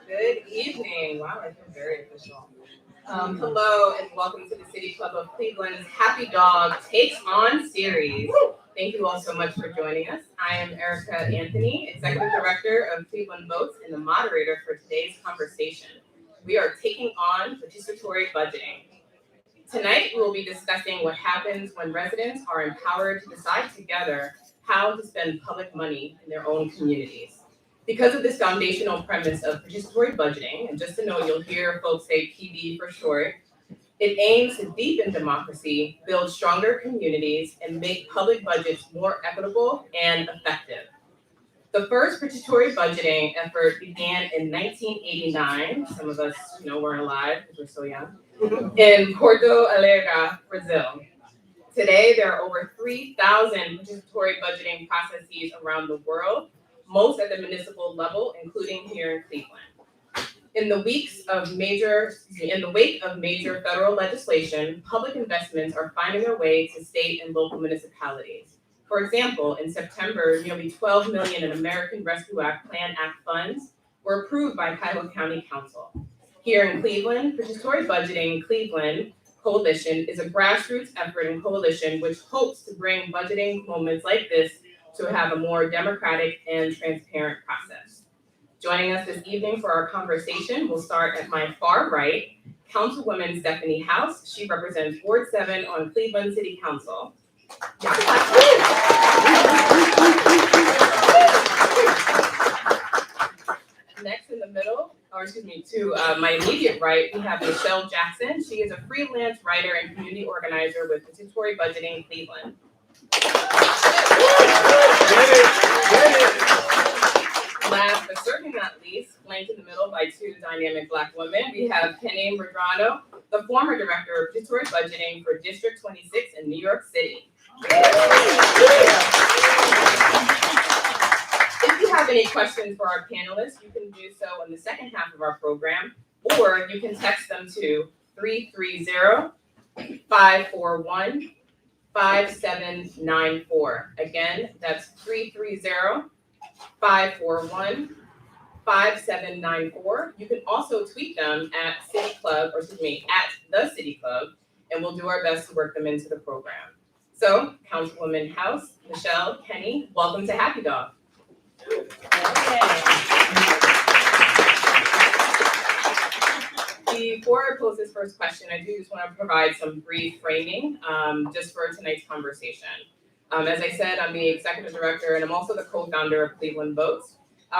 Good evening. Wow, I feel very official. Hello and welcome to the City Club of Cleveland's Happy Dog Takes On series. Thank you all so much for joining us. I am Erica Anthony, Executive Director of Cleveland Votes and the moderator for today's conversation. We are taking on participatory budgeting. Tonight, we will be discussing what happens when residents are empowered to decide together how to spend public money in their own communities. Because of this foundational premise of participatory budgeting, and just to know, you'll hear folks say PB for short, it aims to deepen democracy, build stronger communities, and make public budgets more equitable and effective. The first participatory budgeting effort began in 1989. Some of us, weren't alive because we're so young. In Porto Alegre, Brazil. Today, there are over 3,000 participatory budgeting processes around the world, most at the municipal level, including here in Cleveland. In the wake of major federal legislation, public investments are finding their way to state and local municipalities. For example, in September, nearly $12 million in American Rescue Plan Act funds were approved by Cuyahoga County Council. Here in Cleveland, Participatory Budgeting Cleveland Coalition is a grassroots effort and coalition which hopes to bring budgeting moments like this to have a more democratic and transparent process. Joining us this evening for our conversation, we'll start at my far right, Councilwoman Stephanie House. She represents Ward 7 on Cleveland City Council. Next in the middle, to my immediate right, we have Michelle Jackson. She is a freelance writer and community organizer with Participatory Budgeting Cleveland. Last but certainly not least, flanked in the middle by two dynamic Black women, we have Kenny Medrano, the former director of Participatory Budgeting for District 26 in New York City. If you have any questions for our panelists, you can do so in the second half of our program, or you can text them to 330-541-5794. Again, that's 330-541-5794. You can also tweet them at the City Club, and we'll do our best to work them into the program. So, Councilwoman House, Michelle, Kenny, welcome to Happy Dog. Before I pose this first question, I do just want to provide some brief framing just for tonight's conversation. As I said, I'm the executive director and I'm also the co-founder of Cleveland Votes.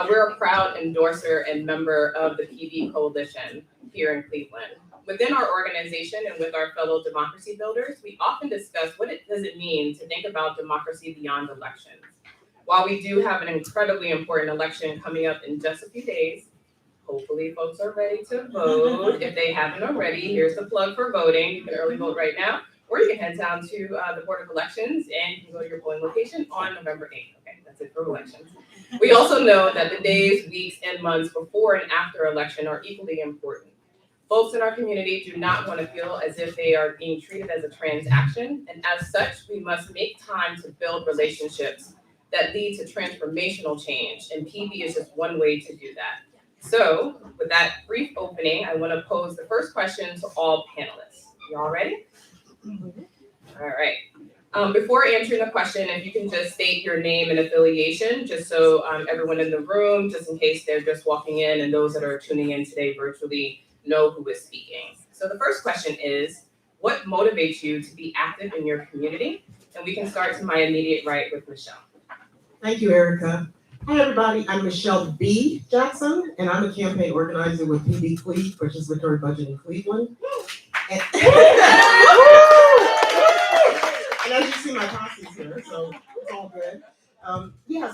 We're a proud endorser and member of the PB Coalition here in Cleveland. Within our organization and with our fellow democracy builders, we often discuss what does it mean to think about democracy beyond elections. While we do have an incredibly important election coming up in just a few days, hopefully folks are ready to vote. If they haven't already, here's the plug for voting. You can early vote right now, or you can head down to the Board of Elections and you can go to your polling location on November 8th. Okay, that's it for elections. We also know that the days, weeks, and months before and after election are equally important. Folks in our community do not want to feel as if they are being treated as a transaction, and as such, we must make time to build relationships that lead to transformational change, and PB is just one way to do that. So, with that brief opening, I want to pose the first question to all panelists. Y'all ready? All right. Before answering the question, if you can just state your name and affiliation, just so everyone in the room, just in case they're just walking in and those that are tuning in today virtually know who is speaking. So the first question is, what motivates you to be active in your community? And we can start to my immediate right with Michelle. Thank you, Erica. Hi, everybody. I'm Michelle B. Jackson, and I'm a campaign organizer with PB Cleve, Participatory Budgeting Cleveland. And as you see, my posse's here, so it's all good.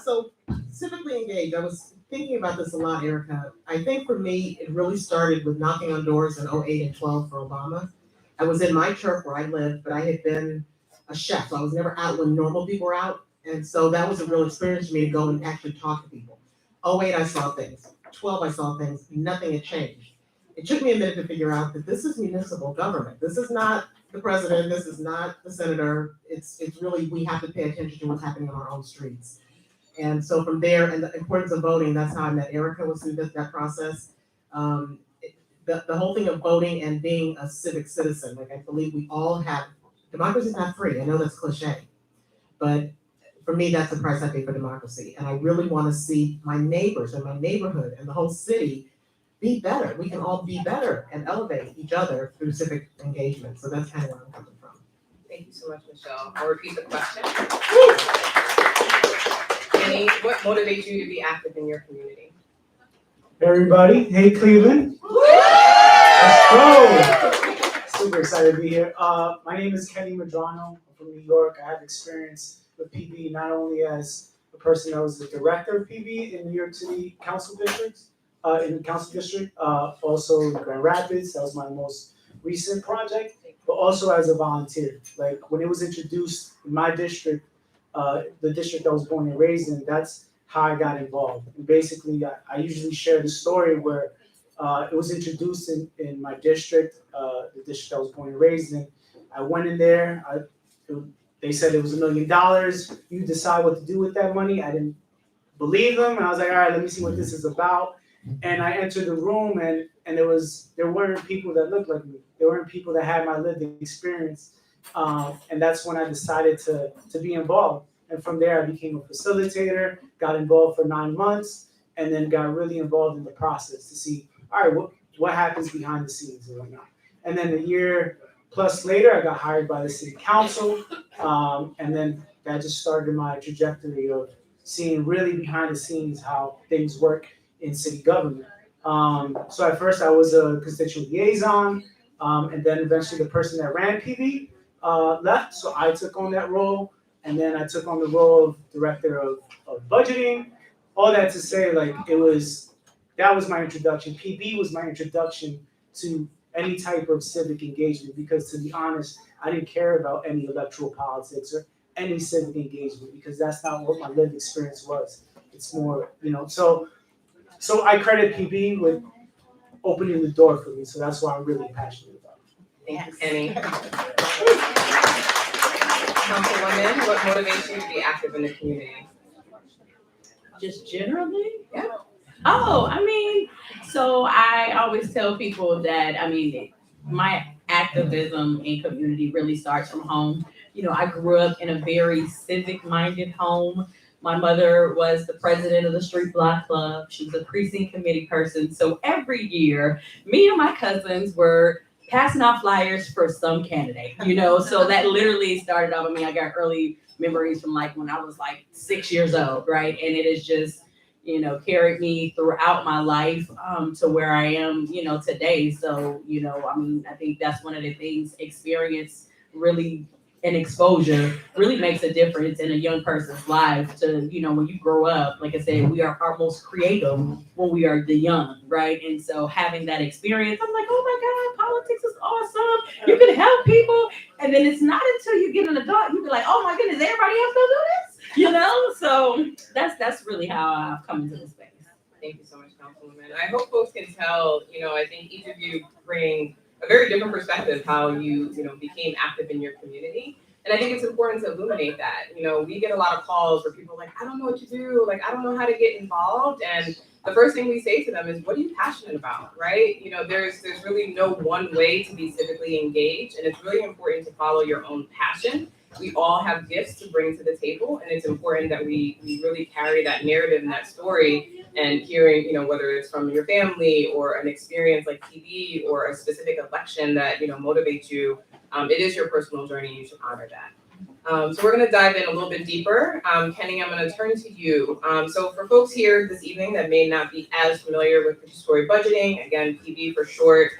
So civically engaged. I was thinking about this a lot, Erica. I think for me, it really started with knocking on doors in 2008 and 2012 for Obama. I was in my church where I lived, but I had been a chef. So I was never out when normal people were out. And so that was a real experience for me to go and actually talk to people. 2008, I saw things. 2012, I saw things. Nothing had changed. It took me a minute to figure out that this is municipal government. This is not the president, this is not the senator. It's really, we have to pay attention to what's happening on our own streets. And so from there, and the importance of voting, that's how I met Erica, was through that process. The whole thing of voting and being a civic citizen, like I believe we all have, democracy's not free, I know that's cliche, but for me, that's the price I pay for democracy. And I really want to see my neighbors and my neighborhood and the whole city be better. We can all be better and elevate each other through civic engagement. So that's kind of where I'm coming from. Thank you so much, Michelle. I'll repeat the question. Kenny, what motivates you to be active in your community? Everybody, hey Cleveland. Let's go. Super excited to be here. My name is Kenny Madrano. I'm from New York. I have experience with PB not only as a person that was the director of PB in New York City Council districts, also in Grand Rapids. That was my most recent project, but also as a volunteer. Like when it was introduced in my district, the district I was born and raised in, that's how I got involved. And basically, I usually share the story where it was introduced in my district, the district I was born and raised in. I went in there. They said it was $1 million. You decide what to do with that money. I didn't believe them, and I was like, all right, let me see what this is about. And I entered the room, and there weren't people that looked like me. There weren't people that had my lived experience. And that's when I decided to be involved. And from there, I became a facilitator, got involved for 9 months, and then got really involved in the process to see, all right, what happens behind the scenes and whatnot. And then a year plus later, I got hired by the city council. And then that just started my trajectory of seeing really behind the scenes how things work in city government. So at first I was a constituent liaison, and then eventually the person that ran PB left, so I took on that role, and then I took on the role of director of budgeting. All that to say, like that was my introduction. PB was my introduction to any type of civic engagement, because to be honest, I didn't care about any electoral politics or any civic engagement, because that's not what my lived experience was. It's more, so I credit PB with opening the door for me. So that's why I'm really passionate about it. Thank you, Kenny. Councilwoman, what motivates you to be active in the community? Just generally? Yeah. Oh, so I always tell people that, my activism in community really starts from home. I grew up in a very civic-minded home. My mother was the president of the Street Block Club. She was a precinct committee person. So every year, me and my cousins were passing out flyers for some candidate, So that literally started off. I got early memories from like when I was like 6 years old, right? And it is just, carried me throughout my life to where I am, today. So, I think that's one of the things, experience really, and exposure really makes a difference in a young person's life to, when you grow up, like I said, we are our most creative when we are the young, right? And so having that experience, I'm like, oh my God, politics is awesome. You can help people. And then it's not until you get an adult, you be like, oh my goodness, everybody else gonna do this? So that's really how I've come into this space. Thank you so much, Councilwoman. I hope folks can tell, I think each of you bring a very different perspective how you became active in your community. And I think it's important to illuminate that. We get a lot of calls where people are like, I don't know what to do. Like, I don't know how to get involved. And the first thing we say to them is, what are you passionate about, right? There's really no one way to be civically engaged. And it's really important to follow your own passion. We all have gifts to bring to the table. And it's important that we really carry that narrative and that story. And hearing, whether it's from your family or an experience like TV or a specific election that, motivates you, it is your personal journey. You should honor that. So we're going to dive in a little bit deeper. Kenny, I'm going to turn to you. So for folks here this evening that may not be as familiar with participatory budgeting, again, PB for short,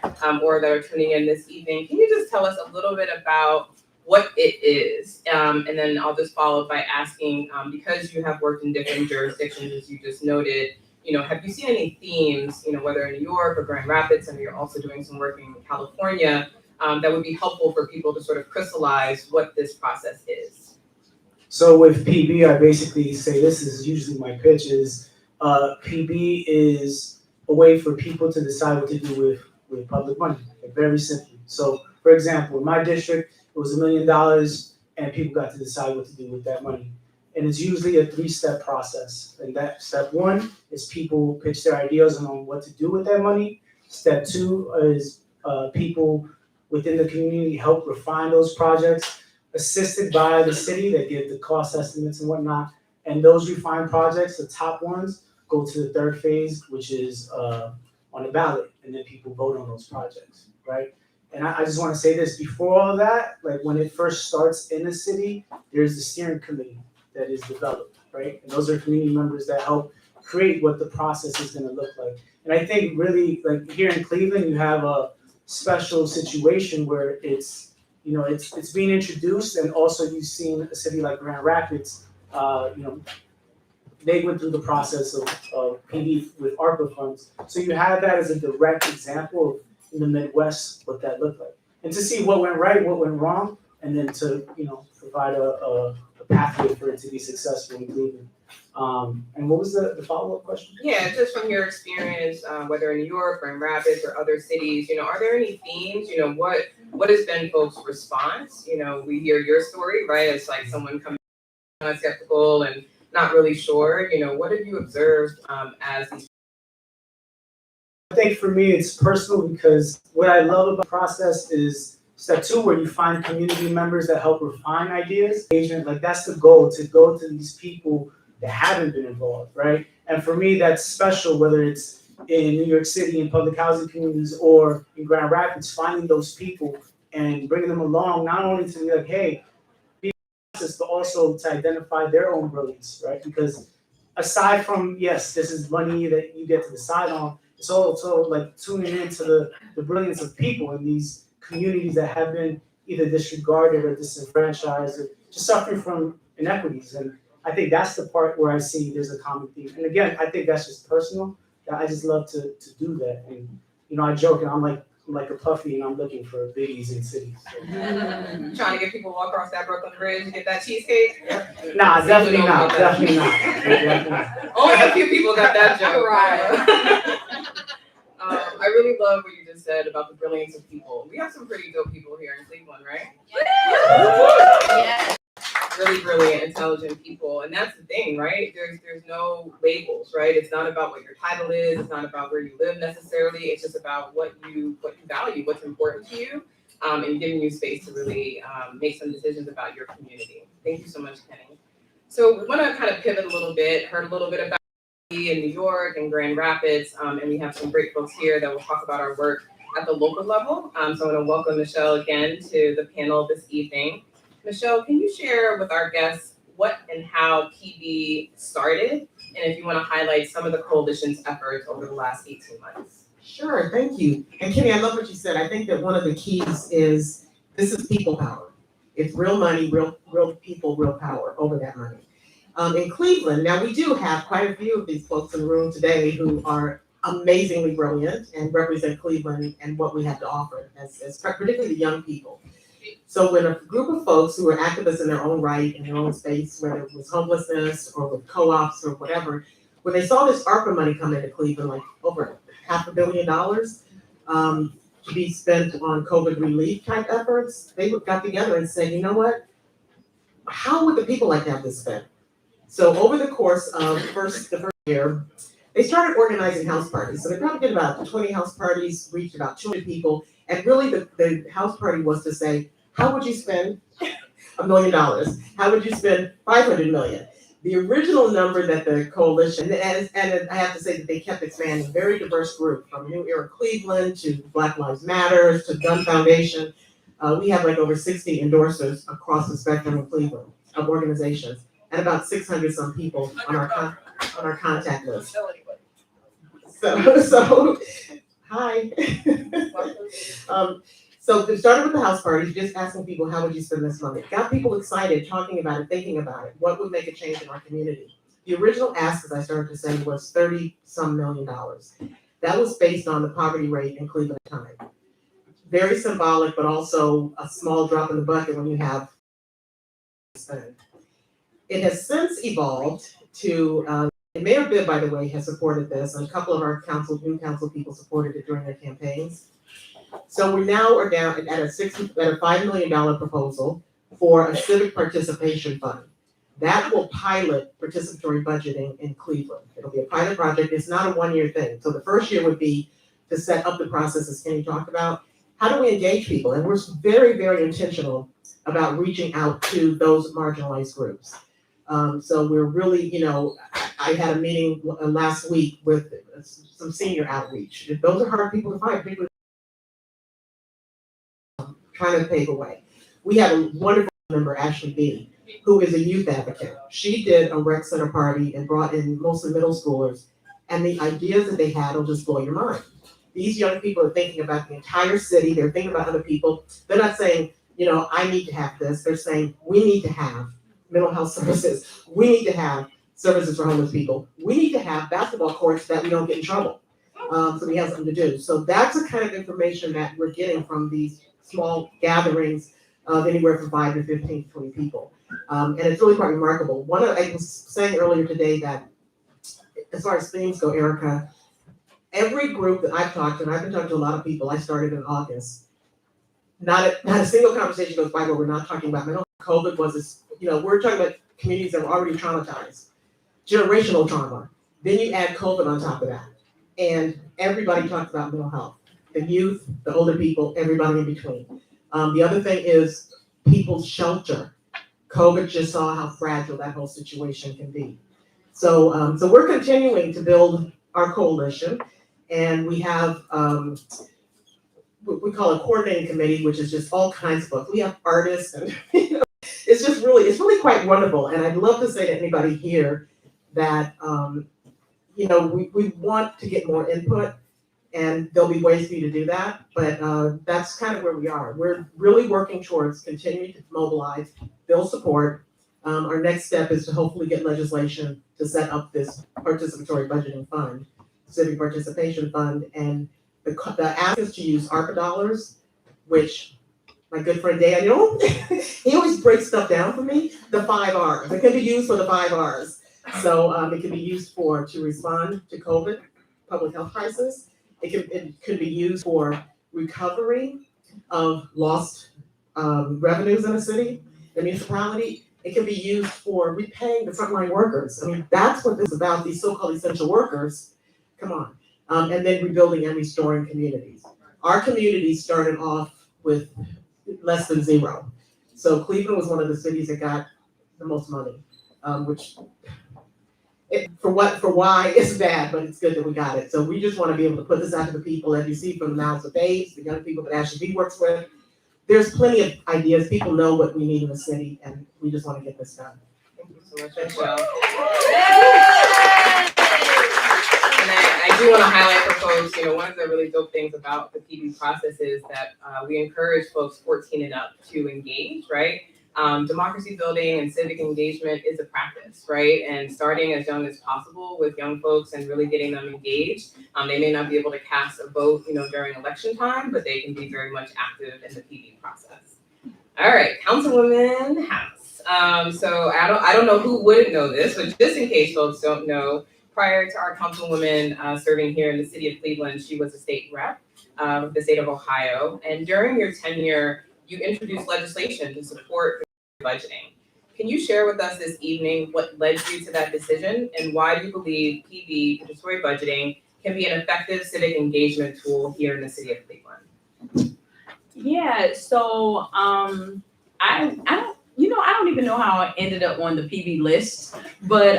or that are tuning in this evening, can you just tell us a little bit about what it is? And then I'll just follow up by asking, because you have worked in different jurisdictions, as you just noted, have you seen any themes, whether in New York or Grand Rapids, and you're also doing some work in California, that would be helpful for people to sort of crystallize what this process is? So with PB, I basically say, this is usually my pitch, is PB is a way for people to decide what to do with public money, very simply. So for For example, in my district, it was $1 million and people got to decide what to do with that money. And it's usually a 3-step process. And that step 1 is people pitch their ideas on what to do with that money. Step 2 is people within the community help refine those projects, assisted by the city that give the cost estimates and whatnot. And those refined projects, the top ones, go to the 3rd phase, which is on the ballot, and then people vote on those projects, right? And I just want to say this, before all that, like when it first starts in the city, there's the steering committee that is developed, right? And those are community members that help create what the process is gonna look like. And I think really, like here in Cleveland, you have a special situation where it's, you know, it's being introduced, and also you've seen a city like Grand Rapids, you know, they went through the process of PD with ARPA funds. So you have that as a direct example of in the Midwest what that looked like. And to see what went right, what went wrong, and then to, you know, provide a pathway for it to be successful in Cleveland. And what was the follow-up question? Yeah, just from your experience, whether in New York, Grand Rapids, or other cities, you know, are there any themes? You know, what has been folks' response? You know, we hear your story, right? It's like someone coming skeptical and not really sure. You know, what have you observed as these? I think for me, it's personal because what I love about the process is step 2, where you find community members that help refine ideas. Engagement, like that's the goal, to go to these people that haven't been involved, right? And for me, that's special, whether it's in New York City in public housing communities or in Grand Rapids, finding those people and bringing them along, not only to be like, hey, be process, but also to identify their own brilliance, right? Because aside from, yes, this is money that you get to decide on, it's also like tuning into the brilliance of people in these communities that have been either disregarded or disenfranchised or just suffering from inequities. And I think that's the part where I see there's a common theme. And again, I think that's just personal. That I just love to do that. And you know, I joke and I'm like a puffy and I'm looking for biggies in cities. Trying to get people to walk across that Brooklyn Bridge and get that cheesecake? Nah, definitely not. Definitely not. Only a few people got that joke. Right. I really love what you just said about the brilliance of people. We have some pretty dope people here in Cleveland, right? Yes. Really brilliant, intelligent people. And that's the thing, right? There's no labels, right? It's not about what your title is. It's not about where you live necessarily. It's just about what you value, what's important to you, and giving you space to really make some decisions about your community. Thank you so much, Kenny. So we want to kind of pivot a little bit, heard a little bit about in New York and Grand Rapids, and we have some great folks here that will talk about our work at the local level. So I want to welcome Michelle again to the panel this evening. Michelle, can you share with our guests what and how PB started, and if you want to highlight some of the coalition's efforts over the last 18 months? Sure, thank you. And Kenny, I love what you said. I think that one of the keys is this is people power. It's real money, real people, real power over that money. In Cleveland, now we do have quite a few of these folks in the room today who are amazingly brilliant and represent Cleveland and what we have to offer, as particularly the young people. So when a group of folks who are activists in their own right, in their own space, whether it was homelessness or with co-ops or whatever, when they saw this ARPA money come into Cleveland, like over $500 million to be spent on COVID relief type efforts, they got together and said, you know what? How would the people like to have this spent? So over the course of the first year, they started organizing house parties. So they probably did about 20 house parties, reached about 200 people. And really the house party was to say, how would you spend $1 million? How would you spend $500 million? The original number that the coalition, and I have to say that they kept expanding, very diverse group, from New Era Cleveland to Black Lives Matter to Gun Foundation. We have like over 60 endorsers across the spectrum of Cleveland, of organizations, and about 600 some people on our contact list. So hi. So they started with the house parties, just asking people, how would you spend this money? Got people excited, talking about it, thinking about it. What would make a change in our community? The original ask, as I started to say, was $30-some million. That was based on the poverty rate in Cleveland at the time. Very symbolic, but also a small drop in the bucket when you have spend. It has since evolved to, Mayor Bibb, by the way, has supported this, and a couple of our new council people supported it during their campaigns. So we now are down at a $5 million proposal for a civic participation fund. That will pilot participatory budgeting in Cleveland. It'll be a pilot project. It's not a one-year thing. So the first year would be to set up the process, as Kenny talked about. How do we engage people? And we're very, very intentional about reaching out to those marginalized groups. So we're really, I had a meeting last week with some senior outreach. Those are hard people to find, people trying to pave the way. We have a wonderful member, Ashley B., who is a youth advocate. She did a rec center party and brought in mostly middle schoolers, and the ideas that they had will just blow your mind. These young people are thinking about the entire city. They're thinking about other people. They're not saying, I need to have this. They're saying, we need to have mental health services. We need to have services for homeless people. We need to have basketball courts that we don't get in trouble. So we have something to do. So that's the kind of information that we're getting from these small gatherings of anywhere from 5 to 15 to 20 people. And it's really quite remarkable. I was saying earlier today that as far as themes go, Erica, every group that I've talked to, and I've been talking to a lot of people, I started in August, not a single conversation goes by where we're not talking about mental health. COVID was this, we're talking about communities that were already traumatized, generational trauma. Then you add COVID on top of that. And everybody talks about mental health, the youth, the older people, everybody in between. The other thing is people's shelter. COVID just saw how fragile that whole situation can be. So we're continuing to build our coalition, and we have what we call a coordinating committee, which is just all kinds of folks. We have artists, and it's really quite wonderful. And I'd love to say to anybody here that we want to get more input, and there'll be ways for you to do that. But that's kind of where we are. We're really working towards continuing to mobilize, build support. Our next step is to hopefully get legislation to set up this participatory budgeting fund, civic participation fund, and the ask is to use ARPA dollars, which my good friend Daniel, he always breaks stuff down for me. The 5 R's. It can be used for the 5 R's. So it can be used to respond to COVID, public health crisis. It could be used for recovery of lost revenues in a city, the municipality. It can be used for repaying the frontline workers. I mean, that's what this is about, these so-called essential workers. Come on. And then rebuilding and restoring communities. Our community started off with less than 0. So Cleveland was one of the cities that got the most money, which for why it's bad, but it's good that we got it. So we just want to be able to put this out to the people, as you see from the mouths of babes, the young people that Ashley B works with. There's plenty of ideas. People know what we need in the city, and we just want to get this done. Thank you so much, Michelle. And I do want to highlight for folks, one of the really dope things about the PB process is that we encourage folks 14 and up to engage, right? Democracy building and civic engagement is a practice, right? And starting as young as possible with young folks and really getting them engaged. They may not be able to cast a vote, during election time, but they can be very much active in the PB process. All right, Councilwoman House. So I don't know who wouldn't know this, but just in case folks don't know, prior to our councilwoman serving here in the city of Cleveland, she was a state rep of the state of Ohio. And during your tenure, you introduced legislation to support budgeting. Can you share with us this evening what led you to that decision and why you believe PB, participatory budgeting, can be an effective civic engagement tool here in the city of Cleveland? Yeah, so I don't even know how I ended up on the PB list, but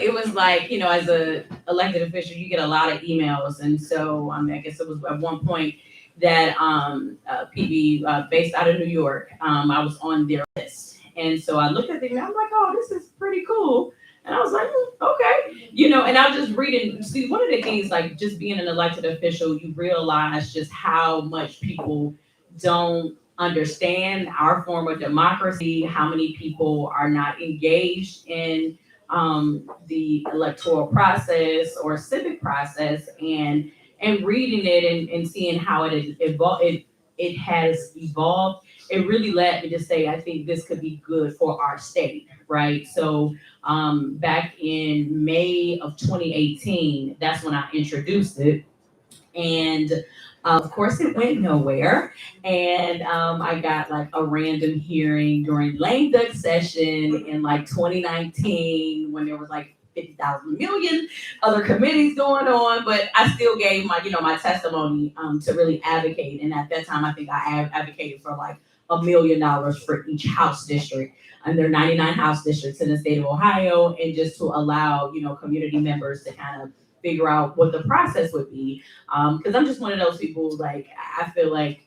it was like, as a elected official, you get a lot of emails, and so I guess it was at one point that PB based out of New York, I was on their list, and so I looked at them and I'm like, oh, this is pretty cool. And I was like, okay, and I was just reading. See, one of the things, like just being an elected official, you realize just how much people don't understand our form of democracy, how many people are not engaged in the electoral process or civic process, and reading it and seeing how it has evolved. It really led me to say, I think this could be good for our state, right? So back in May of 2018, that's when I introduced it. And Of course, it went nowhere, and I got like a random hearing during lame duck session in like 2019 when there was like 50,000 million other committees going on, but I still gave my, my testimony to really advocate. And at that time, I think I advocated for like $1 million for each House district. And there are 99 House districts in the state of Ohio, and just to allow, community members to kind of figure out what the process would be. Because I'm just one of those people, like, I feel like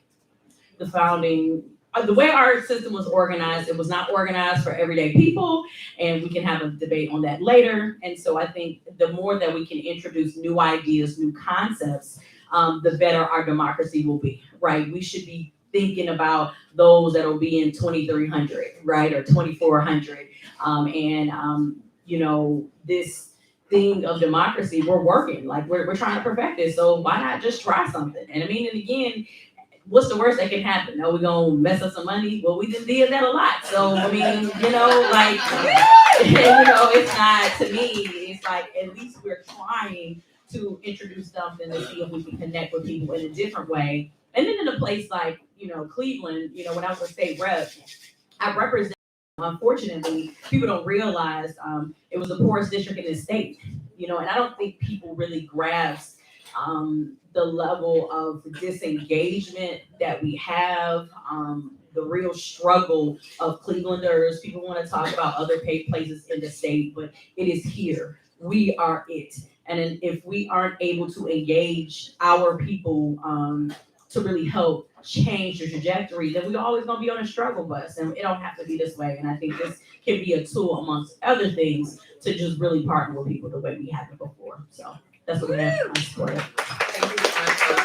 the founding, the way our system was organized, it was not organized for everyday people, and we can have a debate on that later. And so I think the more that we can introduce new ideas, new concepts, the better our democracy will be, right? We should be thinking about those that will be in 2300, right, or 2400. This thing of democracy, we're working, like we're trying to perfect it. So why not just try something? And I mean, and again, what's the worst that can happen? No, we're gonna mess up some money. Well, we just did that a lot. So I mean, like, it's not, to me, it's like at least we're trying to introduce something to see if we can connect with people in a different way. And then in a place like, Cleveland, when I was a state rep, I represent, unfortunately, people don't realize it was the poorest district in the state, and I don't think people really grasp the level of disengagement that we have, the real struggle of Clevelanders. People want to talk about other places in the state, but it is here. We are it. And if we aren't able to engage our people to really help change the trajectory, then we're always going to be on a struggle bus. And it don't have to be this way. And I think this can be a tool, amongst other things, to just really partner with people the way we haven't before. So that's what we have. I support it. Thank you so much for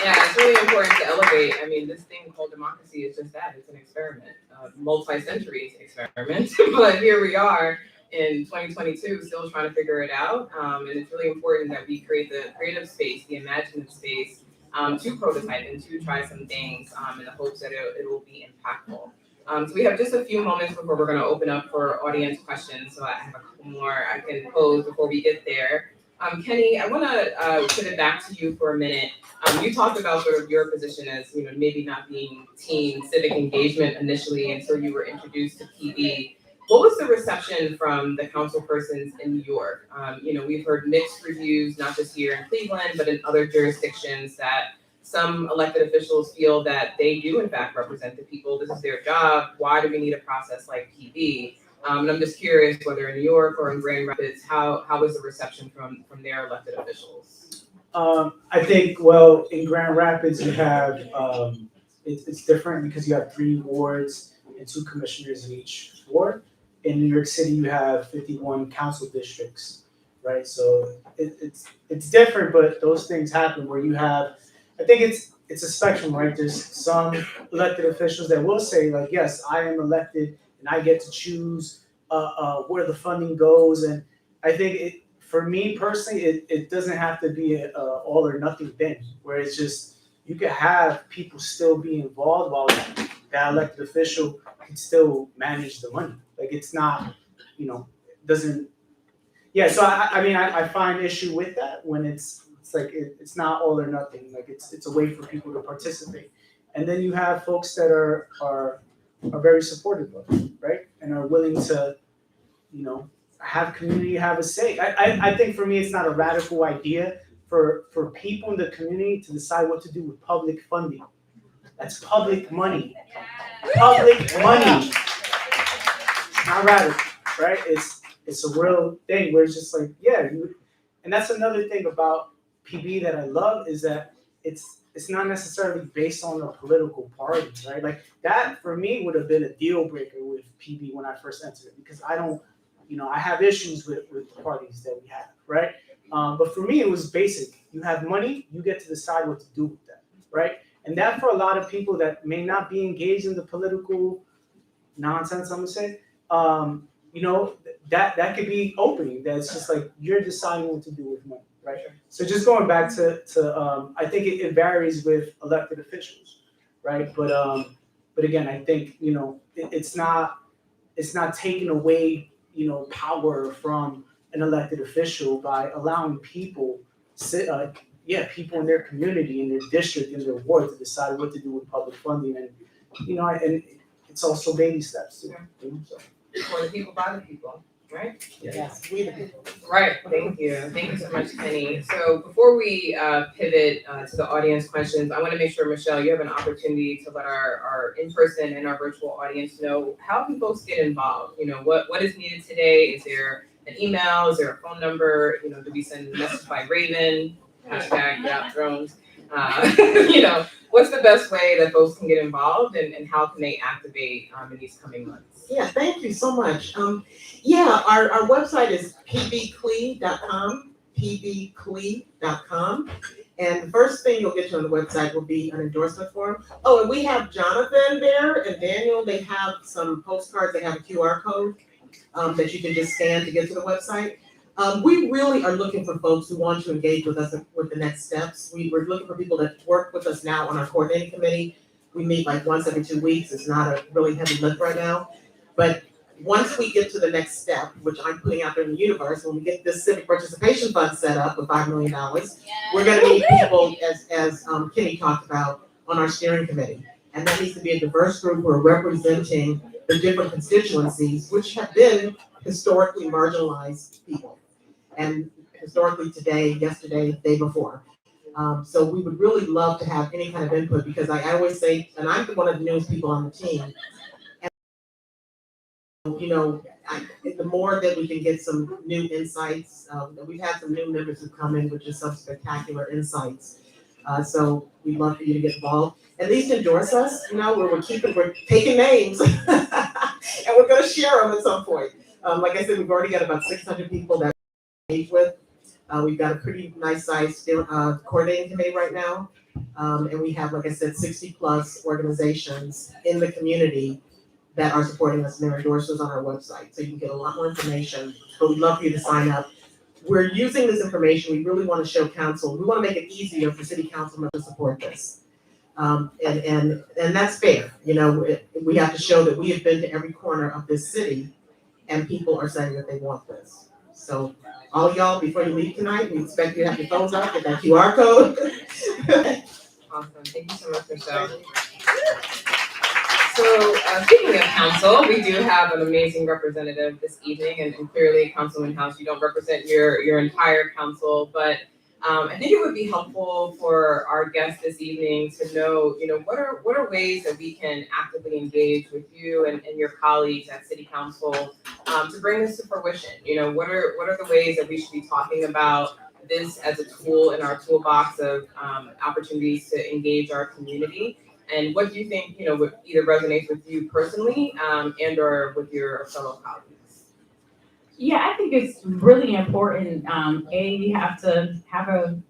Yeah, it's really important to elevate. I mean, this thing called democracy is just that. It's an experiment, multi-centuries experiment. But here we are in 2022, still trying to figure it out. And it's really important that we create the creative space, the imaginative space, to prototype and to try some things in the hopes that it will be impactful. So we have just a few moments before we're going to open up for audience questions. So I have a couple more I can pose before we get there. Kenny, I want to put it back to you for a minute. You talked about sort of your position as, maybe not being teen civic engagement initially until you were introduced to PB. What was the reception from the council persons in New York? We've heard mixed reviews, not just here in Cleveland, but in other jurisdictions, that some elected officials feel that they do in fact represent the people. This is their job. Why do we need a process like PB? And I'm just curious whether in New York or in Grand Rapids, how was the reception from their elected officials? I think, well, in Grand Rapids you have, it's different because you have 3 wards and 2 commissioners in each ward. In New York City, you have 51 council districts, right? So it's different, but those things happen where you have, I think it's a spectrum, right? There's some elected officials that will say, like, yes, I am elected and I get to choose where the funding goes. And I think for me personally, it doesn't have to be a all or nothing thing, where it's just, you can have people still be involved while that elected official can still manage the money. Like, it's not, doesn't, yeah. So I find issue with that when it's like, it's not all or nothing. Like, it's a way for people to participate. And then you have folks that are very supportive of it, right? And are willing to, have community, have a say. I think for me, it's not a radical idea for people in the community to decide what to do with public funding. That's public money. Public money. Not radical, right? It's a real thing where it's just like, yeah. And that's another thing about PB that I love, is that it's not necessarily based on a political party, right? Like, that for me would have been a deal breaker with PB when I first entered it, because I don't, I have issues with the parties that we have, right? But for me, it was basic. You have money, you get to decide what to do with that, right? And that, for a lot of people that may not be engaged in the political nonsense, I'm gonna say, that could be opening. That's just like, you're deciding what to do with money, right? So just going back to I think it varies with elected officials, right? But again, I think it's not taking away power from an elected official by allowing people people in their community, in their district, in their ward to decide what to do with public funding. And, and it's also baby steps too. So. For the people, by the people, right? Yes, we the people. Right, thank you. Thank you so much, Kenny. So before we pivot to the audience questions, I want to make sure, Michelle, you have an opportunity to let our in-person and our virtual audience know how can folks get involved? What is needed today? Is there an email? Is there a phone number? Do we send a message by Raven? Hashtag yeah, drones. What's the best way that folks can get involved and how can they activate in these coming months? Yeah, thank you so much. Our website is pbcle.com, pbcle.com. And the first thing you'll get to on the website will be an endorsement form. Oh, and we have Jonathan there and Daniel. They have some postcards. They have a QR code that you can just scan to get to the website. We really are looking for folks who want to engage with us with the next steps. We're looking for people that work with us now on our coordinating committee. We meet like once every 2 weeks. It's not a really heavy lift right now. But once we get to the next step, which I'm putting out there in the universe, when we get this civic participation fund set up with $5 million, we're gonna need people, as Kenny talked about, on our steering committee. And that needs to be a diverse group who are representing the different constituencies, which have been historically marginalized people. And historically today, yesterday, the day before. So we would really love to have any kind of input because I always say, and I'm one of the newest people on the team, the more that we can get some new insights, we've had some new members who've come in with just some spectacular insights. So we'd love for you to get involved. At least endorse us, we're taking names and we're gonna share them at some point. Like I said, we've already got about 600 people that we engage with. We've got a pretty nice sized coordinating committee right now. And we have, like I said, 60 plus organizations in the community that are supporting us and their endorsers on our website. So you can get a lot more information, but we'd love for you to sign up. We're using this information. We really want to show council. We want to make it easier for city councilmen to support this. And that's fair. We have to show that we have been to every corner of this city and people are saying that they want this. So all y'all, before you leave tonight, we expect you to have your phones out, get that QR code. Awesome. Thank you so much, Michelle. So speaking of council, we do have an amazing representative this evening, and clearly, Councilman House, you don't represent your entire council, but I think it would be helpful for our guests this evening to know, what are ways that we can actively engage with you and your colleagues at City Council to bring this to fruition. What are the ways that we should be talking about this as a tool in our toolbox of opportunities to engage our community? And what do you think, would either resonate with you personally and or with your fellow colleagues? Yeah, I think it's really important. You have to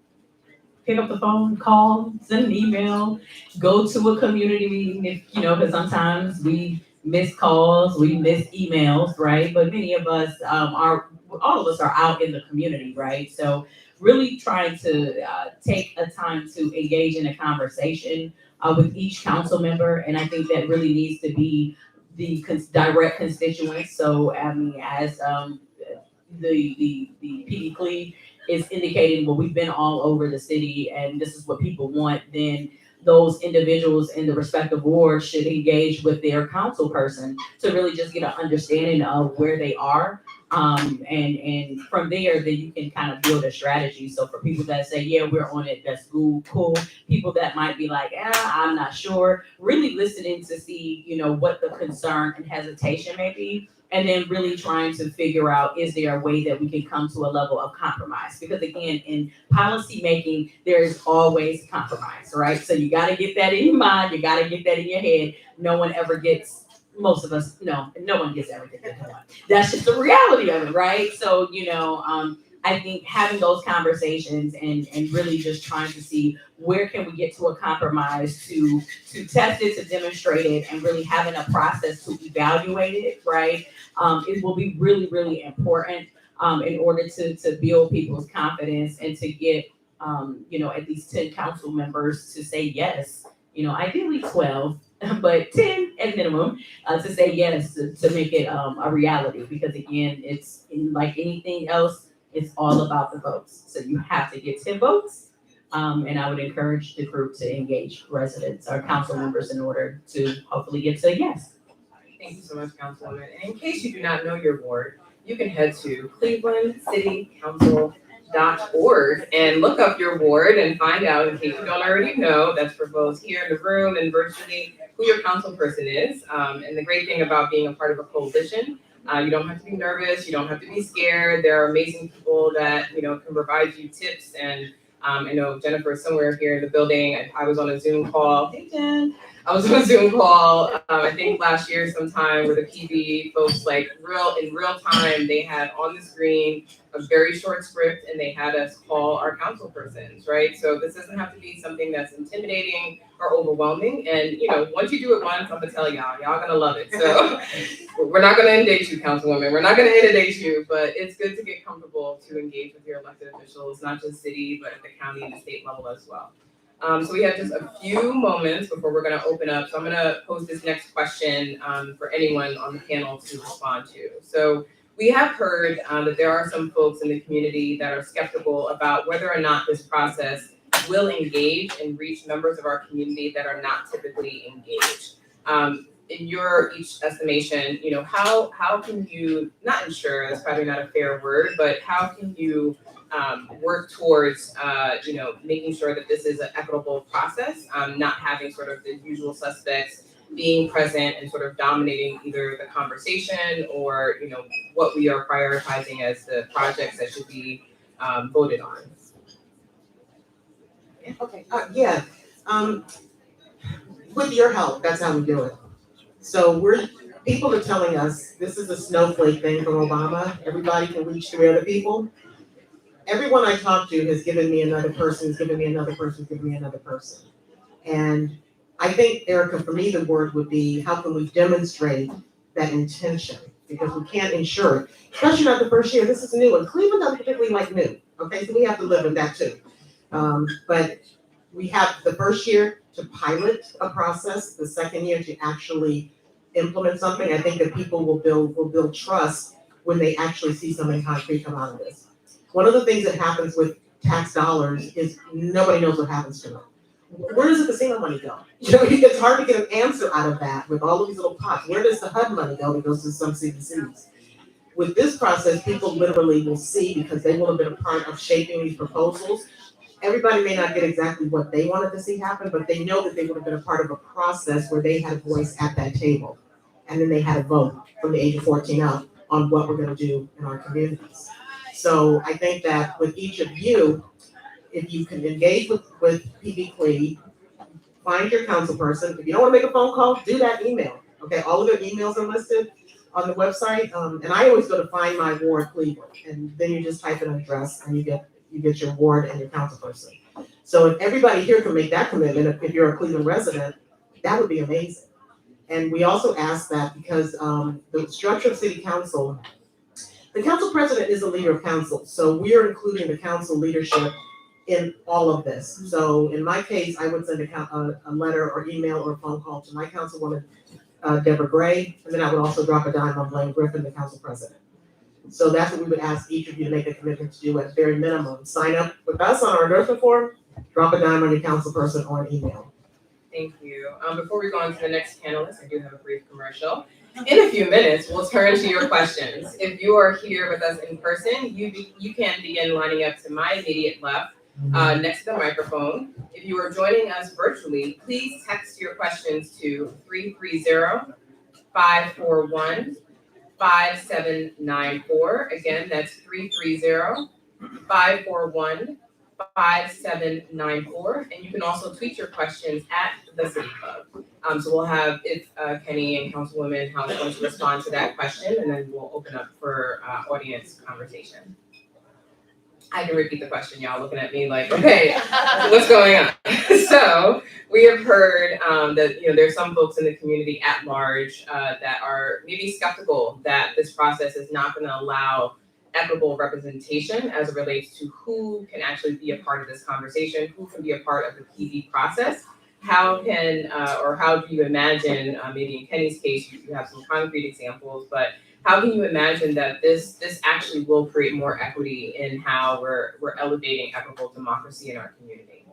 pick up the phone, call, send an email, go to a community meeting if, because sometimes we miss calls, we miss emails, right? But many of us all of us are out in the community, right? So really trying to take a time to engage in a conversation with each council member. And I think that really needs to be the direct constituents. So, as the PD Cleve is indicating, well, we've been all over the city and this is what people want, then those individuals in the respective wards should engage with their council person to really just get an understanding of where they are. And from there, then you can kind of build a strategy. So for people that say, yeah, we're on it, that's cool. People that might be like, I'm not sure, really listening to see, what the concern and hesitation may be. And then really trying to figure out, is there a way that we can come to a level of compromise? Because again, in policy making, there's always compromise, right? So you got to get that in your mind. You got to get that in your head. Most of us, no one gets everything that they want. That's just the reality of it, right? So, I think having those conversations and really just trying to see where can we get to a compromise to test it, to demonstrate it, and really having a process to evaluate it, right? It will be really, really important in order to build people's confidence and to get, at least 10 council members to say yes, ideally 12. But 10 at minimum to say yes to make it a reality, because again, it's like anything else, it's all about the votes. So you have to get 10 votes And I would encourage the group to engage residents or council members in order to hopefully get to a yes. Thank you so much, Councilwoman. And in case you do not know your ward, you can head to clevelandcitycouncil.org and look up your ward and find out, in case you don't already know, that's for both here in the room and virtually, who your council person is. And the great thing about being a part of a coalition, you don't have to be nervous, you don't have to be scared. There are amazing people that, can provide you tips. And I know Jennifer is somewhere here in the building. I was on a Zoom call. Hey, Jen. I was on a Zoom call, I think last year sometime, where the PB folks, in real time, they had on the screen a very short script and they had us call our council persons, right? So this doesn't have to be something that's intimidating or overwhelming. And, once you do it once, I'm gonna tell y'all gonna love it. So we're not gonna inundate you, Councilwoman. We're not gonna inundate you, but it's good to get comfortable to engage with your elected officials, not just city, but at the county and the state level as well. So we have just a few moments before we're gonna open up. So I'm gonna pose this next question for anyone on the panel to respond to. So we have heard that there are some folks in the community that are skeptical about whether or not this process will engage and reach members of our community that are not typically engaged. In your each estimation, how can you, not ensure, that's probably not a fair word, but how can you work towards, making sure that this is an equitable process, not having sort of the usual suspects being present and sort of dominating either the conversation or, what we are prioritizing as the projects that should be voted on. Okay, with your help, that's how we do it. So people are telling us this is a snowflake thing from Obama. Everybody can reach three other people. Everyone I talk to has given me another person, has given me another person, given me another person. And I think, Erica, for me, the word would be, how can we demonstrate that intention? Because we can't ensure it, especially not the first year. This is new, and Cleveland doesn't particularly like new. Okay, so we have to live in that too. But we have the first year to pilot a process, the second year to actually implement something. I think that people will build trust when they actually see something concrete come out of this. One of the things that happens with tax dollars is nobody knows what happens to them. Where does the casino money go? It's hard to get an answer out of that with all of these little pots. Where does the HUD money go that goes to some CBCs? With this process, people literally will see, because they will have been a part of shaping these proposals. Everybody may not get exactly what they wanted to see happen, but they know that they would have been a part of a process where they had a voice at that table. And then they had a vote from the age of 14 up on what we're gonna do in our communities. So I think that with each of you, if you can engage with PB Clee, find your council person. If you don't wanna make a phone call, do that email. Okay, all of their emails are listed on the website. And I always go to Find My Ward Cleveland, and then you just type in an address and you get your ward and your council person. So if everybody here can make that commitment, if you're a Cleveland resident, that would be amazing. And we also ask that because the structure of city council, the council president is a leader of council. So we are including the council leadership in all of this. So in my case, I would send a letter or email or phone call to my councilwoman, Deborah Gray, and then I would also drop a dime on Blaine Griffin, the council president. So that's what we would ask each of you to make a commitment to do at very minimum. Sign up with us on our endorsement form, drop a dime on your council person or an email. Thank you. Before we go on to the next panelist, I do have a brief commercial. In a few minutes, we'll turn to your questions. If you are here with us in person, you can begin lining up to my immediate left, next to the microphone. If you are joining us virtually, please text your questions to 330-541-5794. Again, that's 330-541-5794. And you can also tweet your questions at the City Club. So we'll have, if Kenny and Councilwoman House wants to respond to that question, and then we'll open up for audience conversation. I can repeat the question, y'all looking at me like, okay, what's going on? So we have heard that there's some folks in the community at large that are maybe skeptical that this process is not going to allow equitable representation as it relates to who can actually be a part of this conversation, who can be a part of the PD process. How can or how do you imagine, maybe in Kenny's case, you have some concrete examples, but how can you imagine that this actually will create more equity in how we're elevating equitable democracy in our community?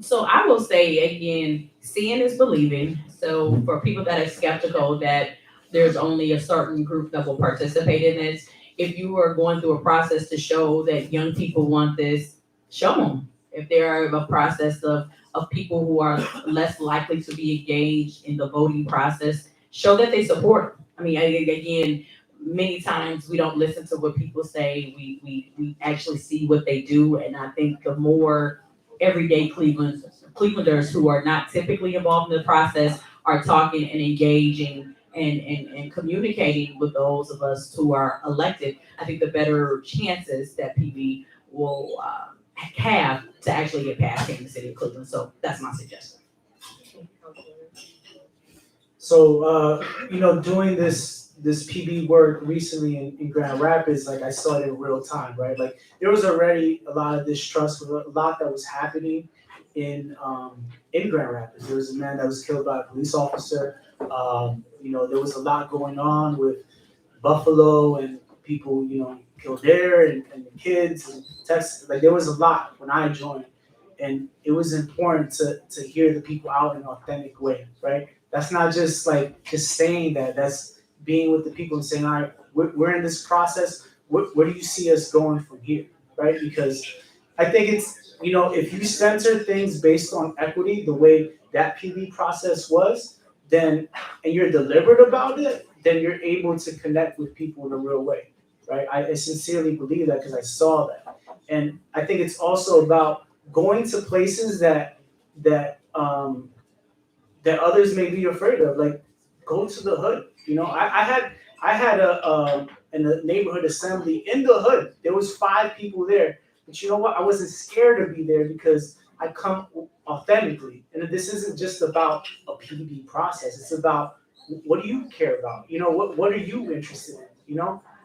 So I will say again, seeing is believing. So for people that are skeptical that there's only a certain group that will participate in this, if you are going through a process to show that young people want this, show them. If there are a process of people who are less likely to be engaged in the voting process, show that they support. I mean, again, many times we don't listen to what people say. We actually see what they do, and I think the more everyday Clevelanders who are not typically involved in the process are talking and engaging and communicating with those of us who are elected, I think the better chances that PB will have to actually get passed here in the city of Cleveland. So that's my suggestion. So, doing this PB work recently in Grand Rapids, like I saw it in real time, right? Like there was already a lot of distrust, a lot that was happening in Grand Rapids. There was a man that was killed by a police officer. There was a lot going on with Buffalo and people, killed there and the kids and Texas. Like there was a lot when I joined, and it was important to hear the people out in an authentic way, right? That's not just saying that. That's being with the people and saying, all right, we're in this process. Where do you see us going from here, right? Because I think it's, if you center things based on equity, the way that PB process was, then, and you're deliberate about it, then you're able to connect with people in a real way, right? I sincerely believe that because I saw that. And I think it's also about going to places that others may be afraid of, like go to the hood. I had a neighborhood assembly in the hood. There was 5 people there, but you know what? I wasn't scared to be there because I come authentically. And this isn't just about a PB process. It's about what do you care about? What are you interested in?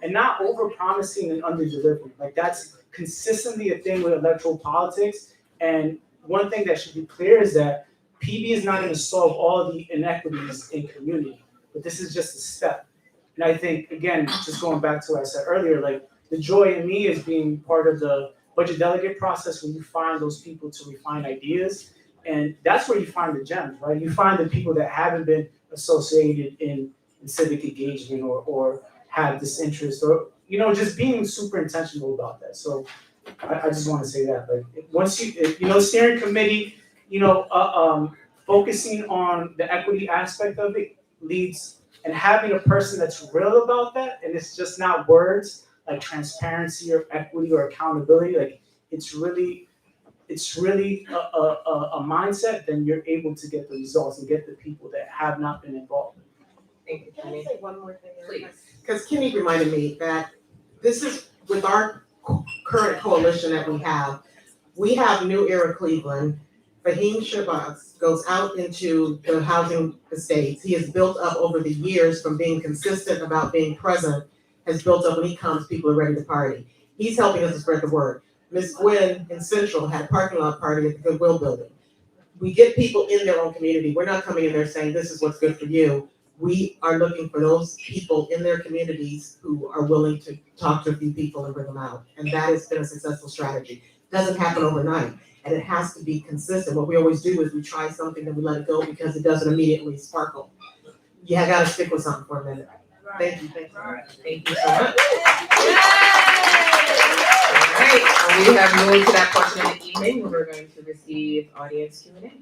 And not over promising and under delivering. Like that's consistently a thing with electoral politics. And one thing that should be clear is that PB is not going to solve all the inequities in community, but this is just a step. And I think, again, just going back to what I said earlier, like the joy in me is being part of the budget delegate process when you find those people to refine ideas. And that's where you find the gems, right? You find the people that haven't been associated in civic engagement or have this interest or, just being super intentional about that. So I just want to say that, like once steering committee, focusing on the equity aspect of it leads, and having a person that's real about that, and it's just not words like transparency or equity or accountability. Like it's really a mindset. Then you're able to get the results and get the people that have not been involved. Thank you, Can I Kenny. say one more thing? Please. Because Kenny reminded me that this is with our current coalition that we have New Era Cleveland. Fahim Shabazz goes out into the housing estates. He has built up over the years from being consistent about being present, has built up when he comes, people are ready to party. He's helping us to spread the word. Ms. Gwen in Central had a parking lot party at the Goodwill building. We get people in their own community. We're not coming in there saying this is what's good for you. We are looking for those people in their communities who are willing to talk to a few people and bring them out. And that has been a successful strategy. It doesn't happen overnight. And it has to be consistent. What we always do is we try something, then we let it go because it doesn't immediately sparkle. You gotta stick with something for a minute. Thank you. Thank you so much. All right, we have moved to that portion of the evening where we're going to receive audience Q&A.